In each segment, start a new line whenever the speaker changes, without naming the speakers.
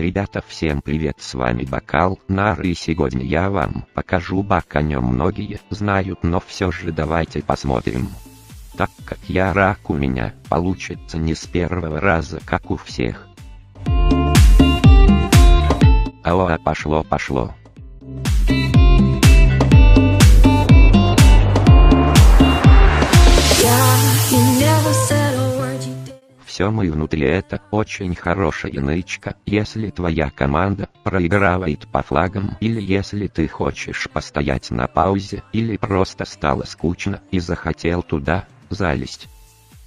Ребята, всем привет, с вами Бокал Нары, и сегодня я вам покажу баг. О нем многие знают, но все же давайте посмотрим. Так как я рак, у меня получится не с первого раза, как у всех. Алло, пошло. Все, мы внутри, это очень хорошая нычка, если твоя команда проигрывает по флагам, или если ты хочешь постоять на паузе, или просто стало скучно и захотел туда залезть.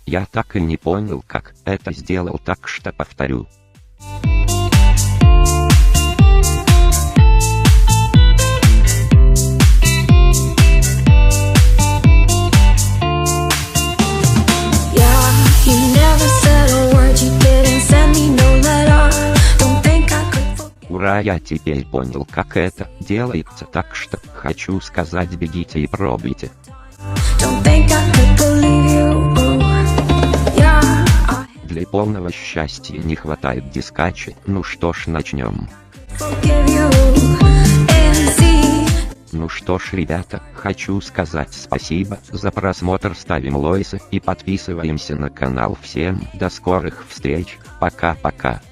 Я так и не понял, как это сделал, так что повторю. Ура, я теперь понял, как это делается, так что хочу сказать, бегите и пробуйте. Для полного счастья не хватает дискачи, ну что ж, начнем. Ну что ж, ребята, хочу сказать спасибо за просмотр, ставим лайки и подписываемся на канал. Всем до скорых встреч, пока-пока.